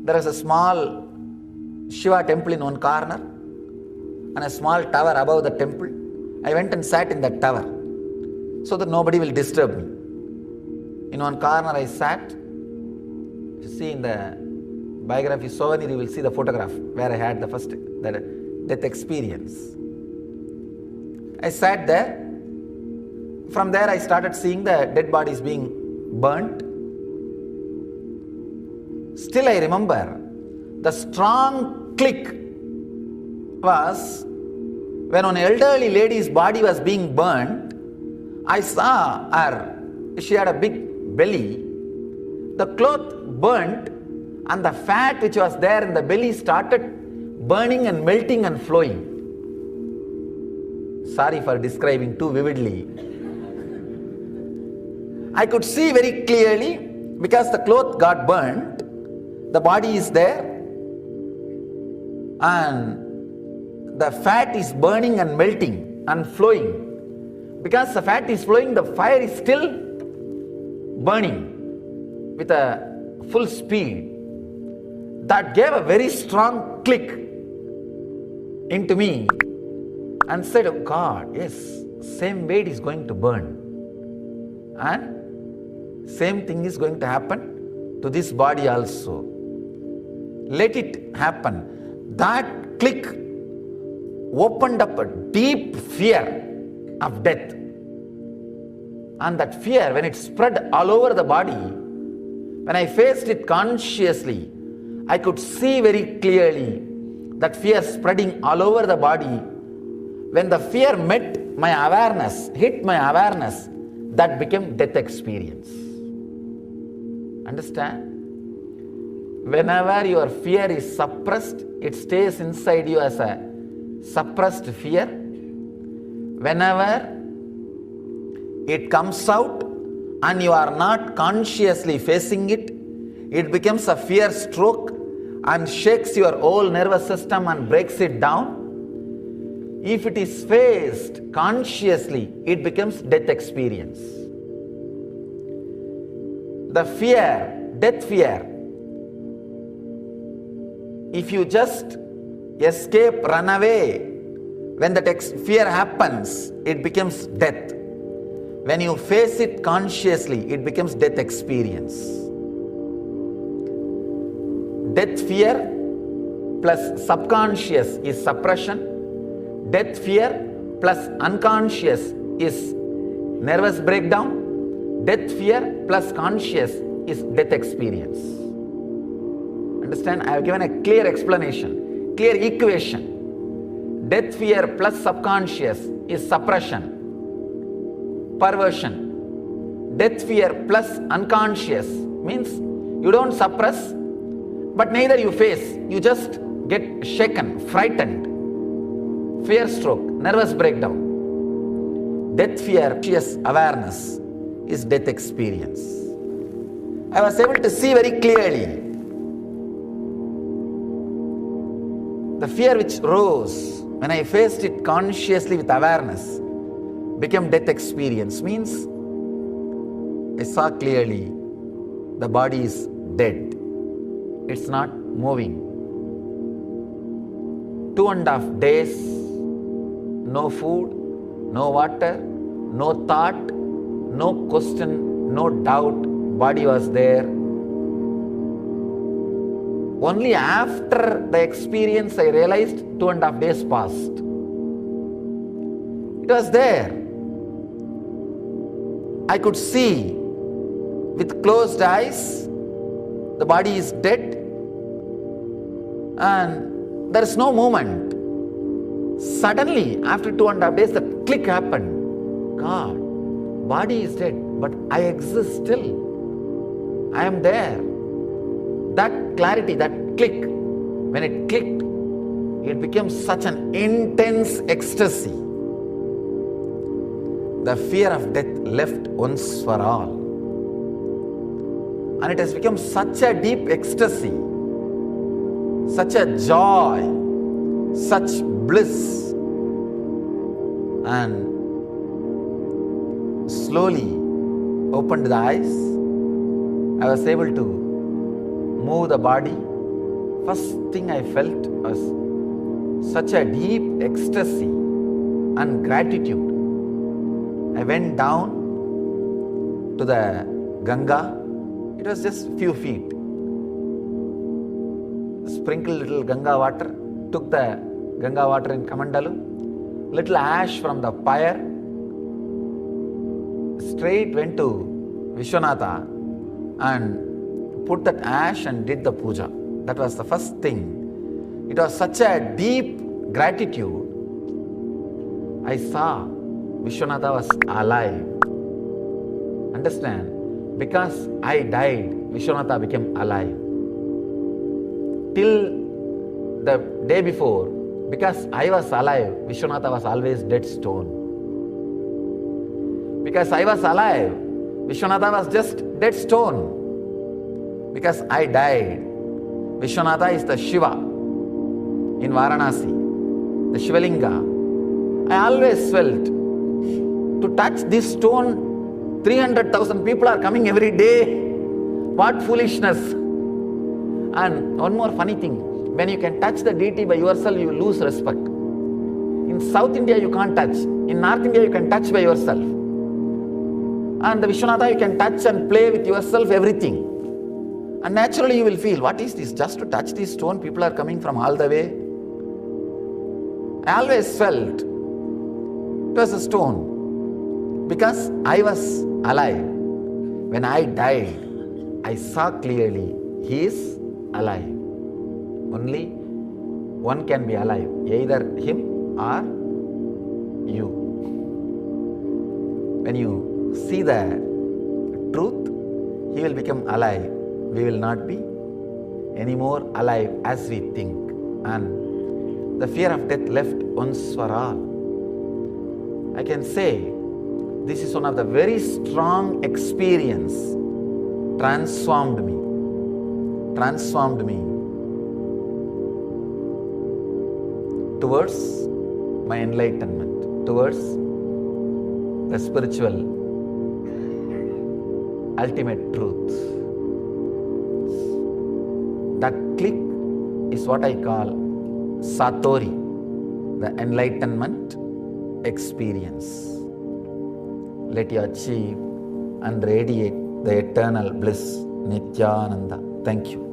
There is a small Shiva temple in one corner and a small tower above the temple. I went and sat in that tower so that nobody will disturb me. In one corner I sat. You see in the biography souvenir, you will see the photograph where I had the first death experience. I sat there. From there I started seeing the dead bodies being burnt. Still I remember the strong click was when an elderly lady's body was being burnt. I saw her. She had a big belly. The cloth burnt and the fat which was there in the belly started burning and melting and flowing. Sorry for describing too vividly. I could see very clearly because the cloth got burnt, the body is there and the fat is burning and melting and flowing. Because the fat is flowing, the fire is still burning with a full speed. That gave a very strong click into me and said, oh God, yes, same way it is going to burn. And same thing is going to happen to this body also. Let it happen. That click opened up a deep fear of death. And that fear, when it spread all over the body, when I faced it consciously, I could see very clearly that fear spreading all over the body. When the fear met my awareness, hit my awareness, that became death experience. Understand? Whenever your fear is suppressed, it stays inside you as a suppressed fear. Whenever it comes out and you are not consciously facing it, it becomes a fear stroke and shakes your whole nervous system and breaks it down. If it is faced consciously, it becomes death experience. The fear, death fear, if you just escape, run away, when that fear happens, it becomes death. When you face it consciously, it becomes death experience. Death fear plus subconscious is suppression. Death fear plus unconscious is nervous breakdown. Death fear plus conscious is death experience. Understand? I have given a clear explanation, clear equation. Death fear plus subconscious is suppression, perversion. Death fear plus unconscious means you don't suppress, but neither you face. You just get shaken, frightened. Fear stroke, nervous breakdown. Death fear, conscious awareness is death experience. I was able to see very clearly the fear which rose when I faced it consciously with awareness became death experience. Means I saw clearly the body is dead. It's not moving. 2.5 days, no food, no water, no thought, no question, no doubt, body was there. Only after the experience I realized 2.5 days passed. It was there. I could see with closed eyes, the body is dead and there is no movement. Suddenly, after 2.5 days, the click happened. God, body is dead, but I exist still. I am there. That clarity, that click, when it clicked, it became such an intense ecstasy. The fear of death left once for all. And it has become such a deep ecstasy, such a joy, such bliss. And slowly opened the eyes. I was able to move the body first thing I felt was such a deep ecstasy and gratitude. I went down to the Ganga. It was just few feet. Sprinkled little Ganga water, took the Ganga water in Kamandalu, little ash from the pyre, straight went to Vishwanatha and put that ash and did the puja. That was the first thing. It was such a deep gratitude. I saw Vishwanatha was alive. Understand? Because I died, Vishwanatha became alive. Till the day before, because I was alive, Vishwanatha was always dead stone. Because I was alive, Vishwanatha was just dead stone. Because I died, Vishwanatha is the Shiva in Varanasi, the Shivalinga. I always felt to touch this stone, 300,000 people are coming every day. What foolishness. And one more funny thing, when you can touch the deity by yourself, you lose respect. In South India, you can't touch. In North India, you can touch by yourself. And the Vishwanatha, you can touch and play with yourself, everything. And naturally, you will feel, what is this? Just to touch this stone, people are coming from all the way. I always felt it was a stone. Because I was alive. When I died, I saw clearly he is alive. Only one can be alive, either him or you. When you see the truth, he will become alive. We will not be any more alive as we think. And the fear of death left once for all. I can say this is one of the very strong experience transformed me towards my enlightenment, towards the spiritual ultimate truth. That click is what I call Satori, the enlightenment experience. Let you achieve and radiate the eternal bliss, Nityananda. Thank you.